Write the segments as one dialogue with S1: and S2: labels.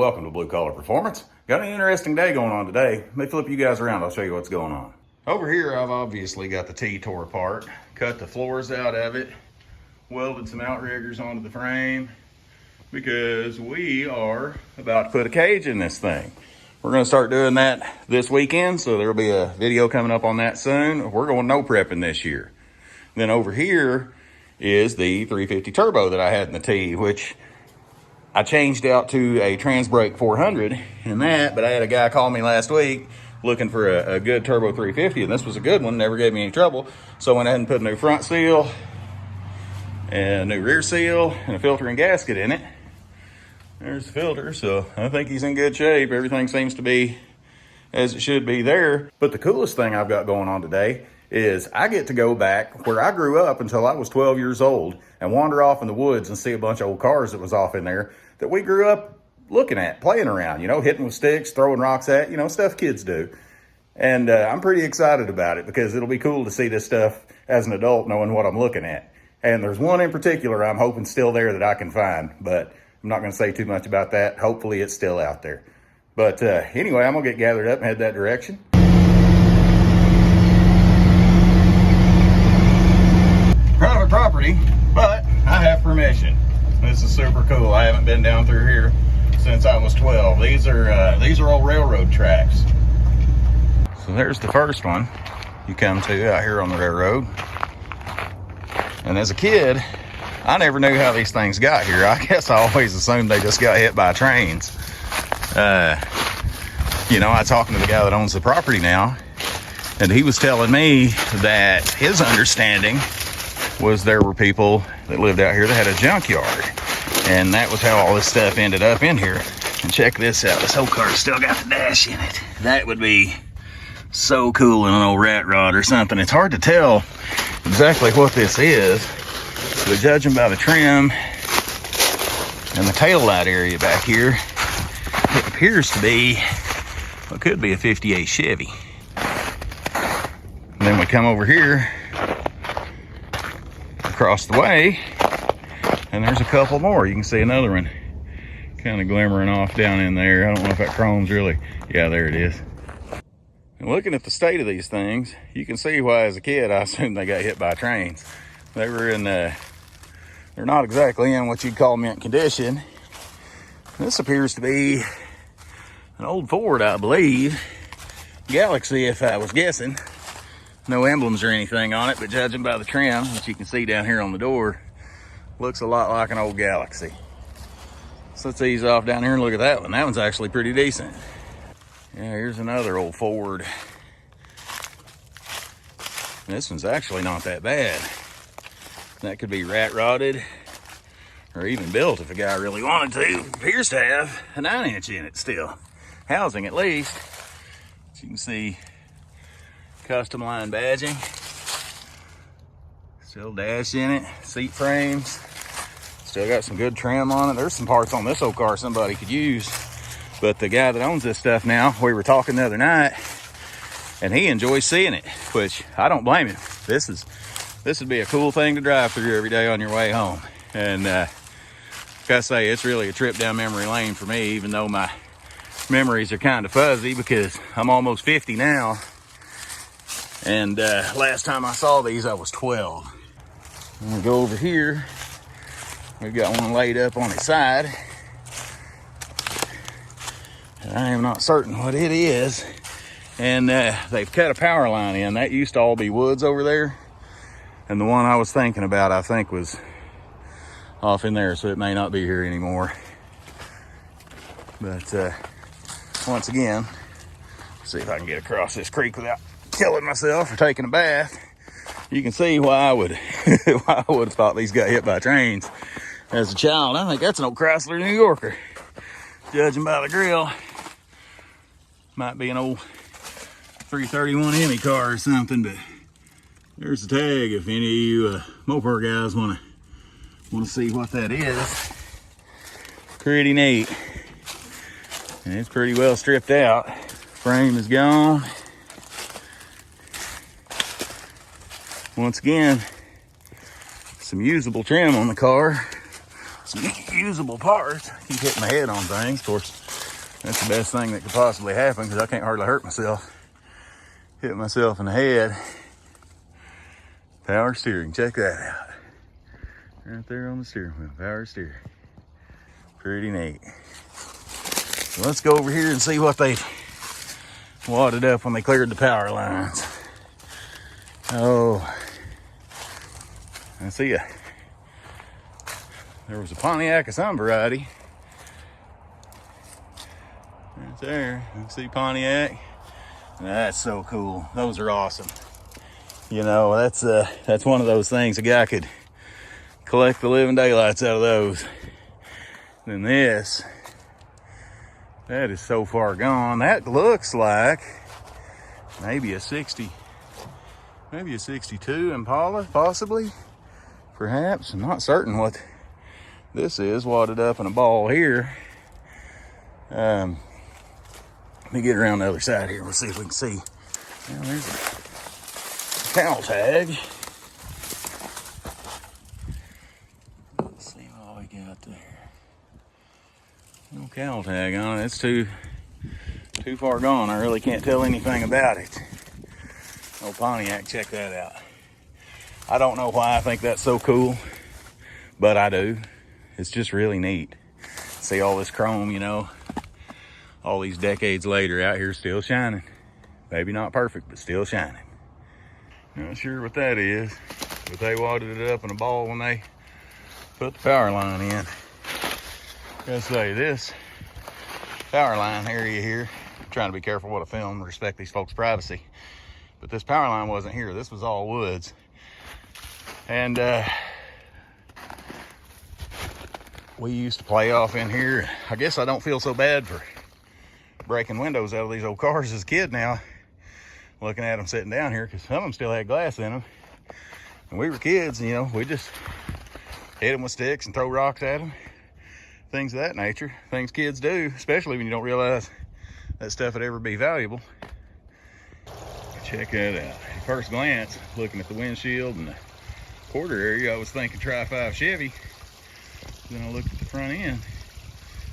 S1: welcome to Blue Collar Performance. Got an interesting day going on today. Let me flip you guys around, I'll show you what's going on. Over here, I've obviously got the T tore apart, cut the floors out of it, welded some outriggers onto the frame, because we are about to put a cage in this thing. We're gonna start doing that this weekend, so there'll be a video coming up on that soon. We're going no prepping this year. Then over here is the 350 turbo that I had in the T, which I changed out to a Transbrake 400 in that, but I had a guy call me last week looking for a good turbo 350, and this was a good one, never gave me any trouble. So I went ahead and put a new front seal, and a new rear seal, and a filter and gasket in it. There's the filter, so I think he's in good shape. Everything seems to be as it should be there. But the coolest thing I've got going on today is I get to go back where I grew up until I was 12 years old and wander off in the woods and see a bunch of old cars that was off in there that we grew up looking at, playing around, you know, hitting with sticks, throwing rocks at, you know, stuff kids do. And I'm pretty excited about it because it'll be cool to see this stuff as an adult knowing what I'm looking at. And there's one in particular I'm hoping still there that I can find, but I'm not going to say too much about that. Hopefully it's still out there. But anyway, I'm going to get gathered up and head that direction. Private property, but I have permission. This is super cool. I haven't been down through here since I was 12. These are old railroad tracks. So there's the first one you come to out here on the railroad. And as a kid, I never knew how these things got here. I guess I always assumed they just got hit by trains. You know, I was talking to the guy that owns the property now, and he was telling me that his understanding was there were people that lived out here that had a junkyard, and that was how all this stuff ended up in here. And check this out, this old car's still got the dash in it. That would be so cool in an old rat rod or something. It's hard to tell exactly what this is, but judging by the trim and the tail light area back here, it appears to be what could be a 58 Chevy. And then we come over here across the way, and there's a couple more. You can see another one kind of glimmering off down in there. I don't know if that chrome's really, yeah, there it is. And looking at the state of these things, you can see why as a kid I assumed they got hit by trains. They were in they're not exactly in what you'd call mint condition. This appears to be an old Ford, I believe. Galaxy, if I was guessing. No emblems or anything on it, but judging by the trim, which you can see down here on the door, looks a lot like an old Galaxy. So let's ease off down here and look at that one. That one's actually pretty decent. Yeah, here's another old Ford. This one's actually not that bad. That could be rat rotted or even built if a guy really wanted to. Appears to have a 9-inch in it still. Housing at least. As you can see, custom line badging. Still dash in it, seat frames. Still got some good trim on it. There's some parts on this old car somebody could use. But the guy that owns this stuff now, we were talking the other night, and he enjoys seeing it, which I don't blame him. This would be a cool thing to drive through every day on your way home. And gotta say, it's really a trip down memory lane for me, even though my memories are kind of fuzzy because I'm almost 50 now. And last time I saw these, I was 12. I'm gonna go over here. We've got one laid up on its side. And I am not certain what it is. And they've cut a power line in. That used to all be woods over there. And the one I was thinking about, I think, was off in there, so it may not be here anymore. But once again, see if I can get across this creek without killing myself or taking a bath. You can see why I would why I would have thought these got hit by trains as a child. I think that's an old Chrysler New Yorker. Judging by the grill, might be an old 331 Hemi car or something, but there's the tag if any of you Mopar guys want to see what that is. Pretty neat. And it's pretty well stripped out. Frame is gone. Once again, some usable trim on the car. Some usable parts. I keep hitting my head on things. Of course, That's the best thing that could possibly happen because I can't hardly hurt myself. Hit myself in the head. Power steering, check that out. Right there on the steering wheel, power steering. Pretty neat. So let's go over here and see what they wadded up when they cleared the power lines. Oh, I see there was a Pontiac of some variety. Right there, you can see Pontiac. That's so cool. Those are awesome. You know, that's one of those things a guy could collect the living daylights out of those. Then this, that is so far gone. That looks like maybe a 60, maybe a 62 Impala, possibly, perhaps. I'm not certain what this is, wadded up in a ball here. Let me get around the other side here. We'll see if we can see. Well, there's a cow tag. Let's see what we got there. No cow tag on it. It's too far gone. I really can't tell anything about it. Oh, Pontiac, check that out. I don't know why I think that's so cool, but I do. It's just really neat. See all this chrome, you know, all these decades later out here still shining. Maybe not perfect, but still shining. Not sure what that is, but they wadded it up in a ball when they put the power line in. Gotta say, this power line area here, I'm trying to be careful what I film, respect these folks' privacy, but this power line wasn't here. This was all woods. And we used to play off in here. I guess I don't feel so bad for breaking windows out of these old cars as a kid now, looking at them sitting down here, because some of them still had glass in them. And we were kids, you know, we just hit them with sticks and throw rocks at them. Things of that nature. Things kids do, especially when you don't realize that stuff would ever be valuable. Check that out. At first glance, looking at the windshield and the quarter area, I was thinking Tri-5 Chevy. Then I looked at the front end.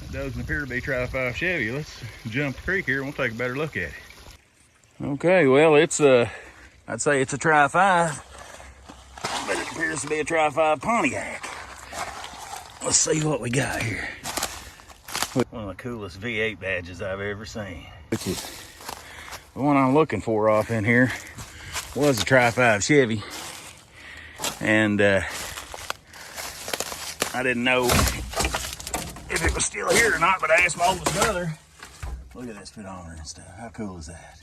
S1: It doesn't appear to be Tri-5 Chevy. Let's jump the creek here and we'll take a better look at it. Okay, well, it's I'd say it's a Tri-5, but it appears to be a Tri-5 Pontiac. Let's see what we got here. One of the coolest V8 badges I've ever seen. Which is the one I'm looking for off in here. Was a Tri-5 Chevy. And I didn't know if it was still here or not, but I asked my oldest brother. Look at this speedometer and stuff. How cool is that?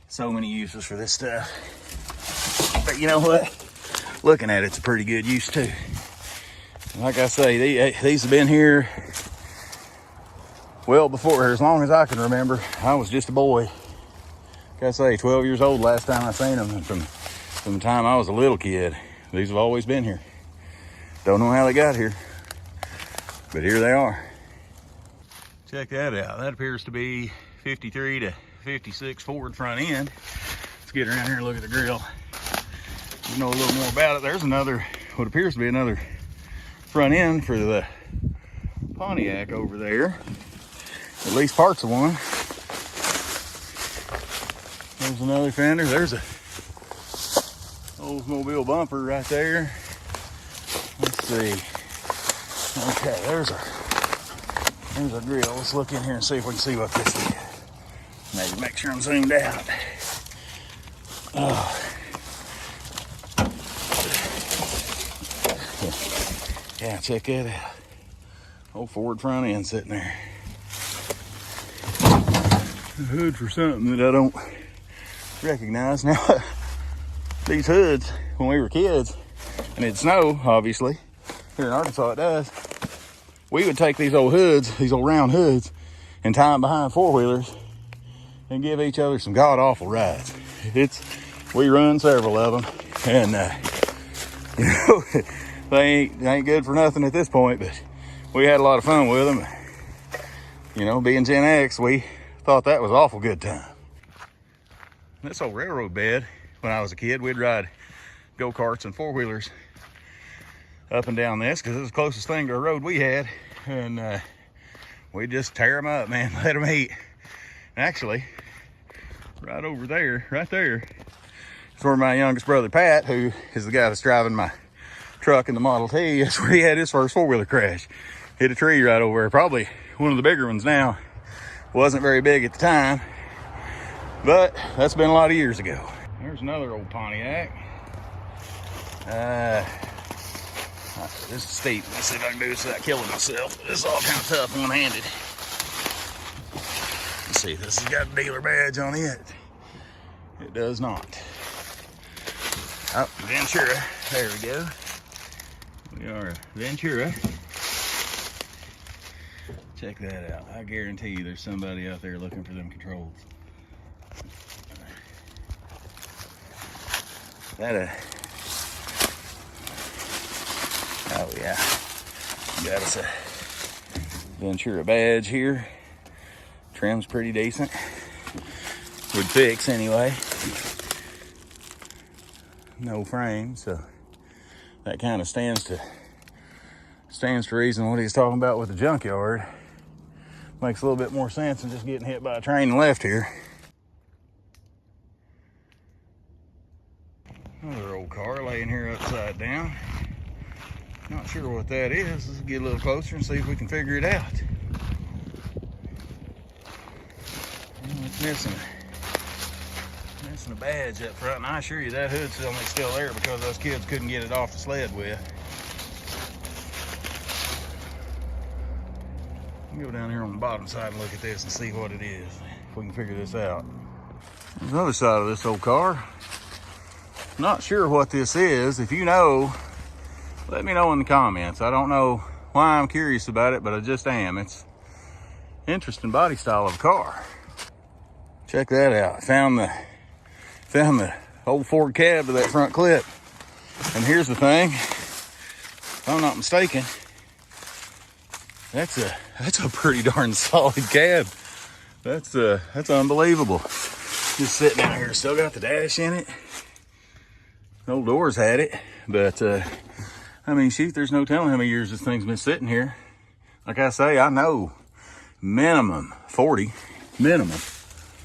S1: So many uses for this stuff. But you know what? Looking at it's a pretty good use too. Like I say, these have been here well before, as long as I can remember. I was just a boy. Like I say, 12 years old last time I seen them. And from the time I was a little kid, these have always been here. Don't know how they got here, but here they are. Check that out. That appears to be 53 to 56 Ford front end. Let's get around here and look at the grill. You know a little more about it. There's another, what appears to be another front end for the Pontiac over there. At least parts of one. There's another fender. There's a Oldsmobile bumper right there. Let's see. Okay, there's a grill. Let's look in here and see if we can see what this is. Maybe make sure I'm zoomed out. Oh. Yeah, check that out. Old Ford front end sitting there. A hood for something that I don't recognize. Now, these hoods, when we were kids, and it'd snow, obviously, here in Arkansas it does, we would take these old hoods, these old round hoods, and tie them behind four-wheelers and give each other some god-awful rides. We run several of them, and, you know, they ain't good for nothing at this point, but we had a lot of fun with them. You know, being Gen X, we thought that was an awful good time. This old railroad bed, when I was a kid, we'd ride go-karts and four-wheelers up and down this because it was the closest thing to a road we had. And we just tear them up, man. Let them eat. Actually, right over there, right there, is where my youngest brother, Pat, who is the guy that's driving my truck in the Model T, that's where he had his first four-wheeler crash. Hit a tree right over there, probably one of the bigger ones now. Wasn't very big at the time, but that's been a lot of years ago. There's another old Pontiac. This is steep. Let's see if I can do this without killing myself. This is all kind of tough one-handed. Let's see if this has got a dealer badge on it. It does not. Oh, Ventura. There we go. We are a Ventura. Check that out. I guarantee you there's somebody out there looking for them controls. Oh yeah. Got us a Ventura badge here. Trim's pretty decent. Would fix anyway. No frame, so that kind of stands to reason what he's talking about with the junkyard. Makes a little bit more sense than just getting hit by a train and left here. Another old car laying here upside down. Not sure what that is. Let's get a little closer and see if we can figure it out. Well, it's missing a badge up front, and I assure you that hood's still there because those kids couldn't get it off the sled with. Go down here on the bottom side and look at this and see what it is, if we can figure this out. There's another side of this old car. Not sure what this is. If you know, let me know in the comments. I don't know why I'm curious about it, but I just am. It's interesting body style of a car. Check that out. Found the old Ford cab to that front clip. And here's the thing, if I'm not mistaken, that's a pretty darn solid cab. That's unbelievable. Just sitting out here, still got the dash in it. Old doors had it, but I mean, shoot, there's no telling how many years this thing's been sitting here. Like I say, I know minimum 40, minimum,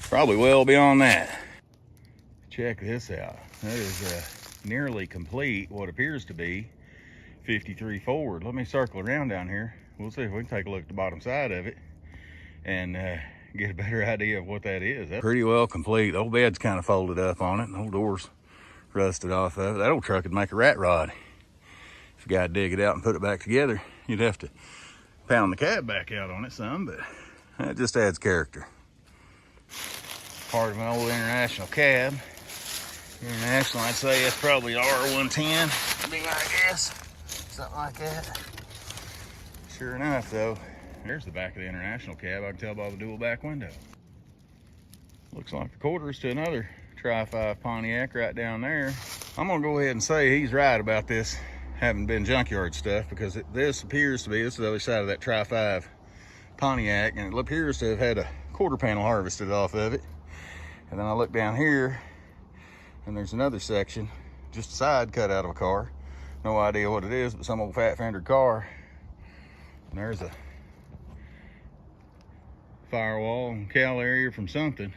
S1: probably well beyond that. Check this out. That is nearly complete, what appears to be 53 Ford. Let me circle around down here. We'll see if we can take a look at the bottom side of it and get a better idea of what that is. That's pretty well complete. The old bed's kind of folded up on it, and the old door's rusted off of it. That old truck would make a rat rod. If you gotta dig it out and put it back together, you'd have to pound the cab back out on it some, but that just adds character. Part of an old International cab. International, I'd say it's probably R110, to be my guess. Something like that. Sure enough, though, there's the back of the International cab. I can tell by the dual back window. Looks like the quarters to another Tri-5 Pontiac right down there. I'm gonna go ahead and say he's right about this having been junkyard stuff, because this appears to be, this is the other side of that Tri-5 Pontiac, and it appears to have had a quarter panel harvested off of it. And then I look down here, and there's another section, just a side cut out of a car. No idea what it is, but some old fat fendered car. And there's a firewall and cowl area from something.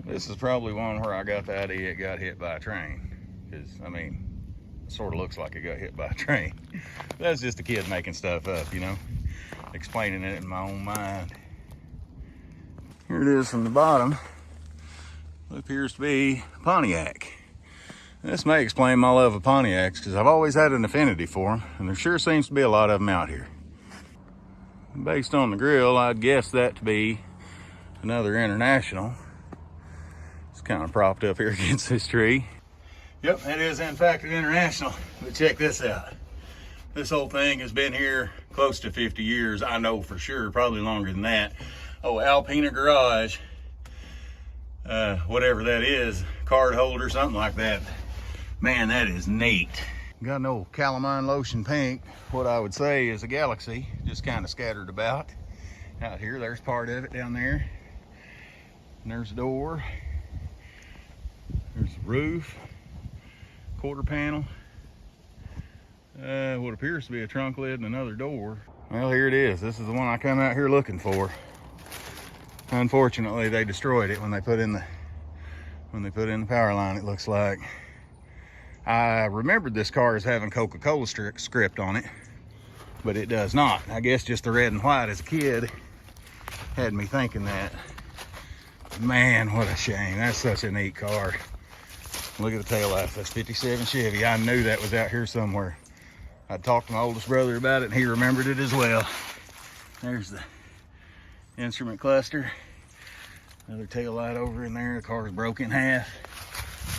S1: This is probably one where I got the idea it got hit by a train. Because, I mean, it sort of looks like it got hit by a train. That's just a kid making stuff up, you know, explaining it in my own mind. Here it is from the bottom. It appears to be Pontiac. This may explain my love of Pontiacs, because I've always had an affinity for them, and there sure seems to be a lot of them out here. Based on the grill, I'd guess that to be another International. It's kind of propped up here against this tree. Yep, it is in fact an International. But check this out. This whole thing has been here close to 50 years. I know for sure, probably longer than that. Oh, Alpina garage, whatever that is, card holder, something like that. Man, that is neat. Got an old calamine lotion pink, what I would say is a Galaxy, just kind of scattered about. Out here, there's part of it down there. And there's the door. There's the roof, quarter panel. What appears to be a trunk lid and another door. Well, here it is. This is the one I come out here looking for. Unfortunately, they destroyed it when they put in the power line, it looks like. I remembered this car as having Coca-Cola script on it, but it does not. I guess just the red and white as a kid had me thinking that. Man, what a shame. That's such a neat car. Look at the tail lights. That's 57 Chevy. I knew that was out here somewhere. I talked to my oldest brother about it, and he remembered it as well. There's the instrument cluster. Another tail light over in there. The car's broke in half.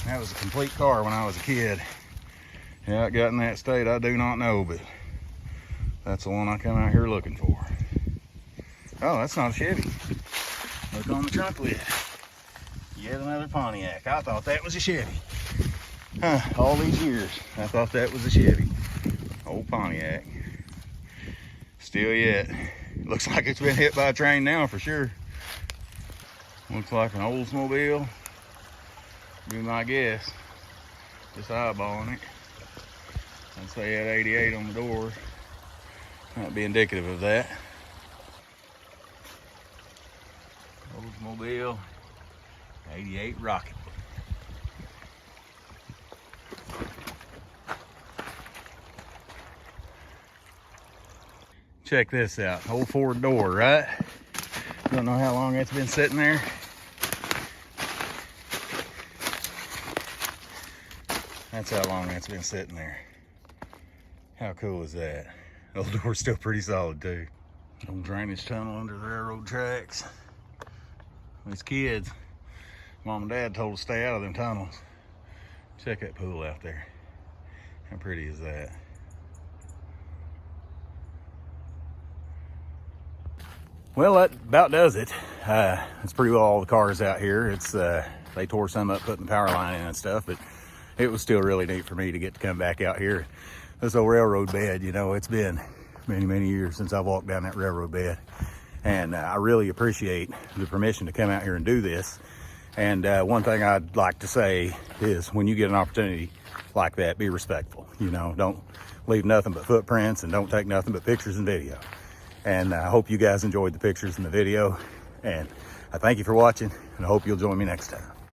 S1: That was a complete car when I was a kid. How it got in that state, I do not know, but that's the one I come out here looking for. Oh, that's not a Chevy. Look on the trunk lid. Yet another Pontiac. I thought that was a Chevy. All these years, I thought that was a Chevy. Old Pontiac. Still yet. Looks like it's been hit by a train now for sure. Looks like an Oldsmobile. Be my guess. Just eyeballing it. I'd say it had 88 on the door. Might be indicative of that. Oldsmobile 88 Rocket. Check this out. Old Ford door, right? Don't know how long that's been sitting there. That's how long that's been sitting there. How cool is that? The old door's still pretty solid too. Old drainage tunnel under the railroad tracks. These kids, Mom and Dad told us to stay out of them tunnels. Check that pool out there. How pretty is that? Well, that about does it. That's pretty well all the cars out here. It's they tore some up putting the power line in and stuff, but it was still really neat for me to get to come back out here. This old railroad bed, you know, it's been many, many years since I've walked down that railroad bed. And I really appreciate the permission to come out here and do this. And one thing I'd like to say is when you get an opportunity like that, be respectful. You know, don't leave nothing but footprints and don't take nothing but pictures and video. And I hope you guys enjoyed the pictures and the video. And I thank you for watching, and I hope you'll join me next time.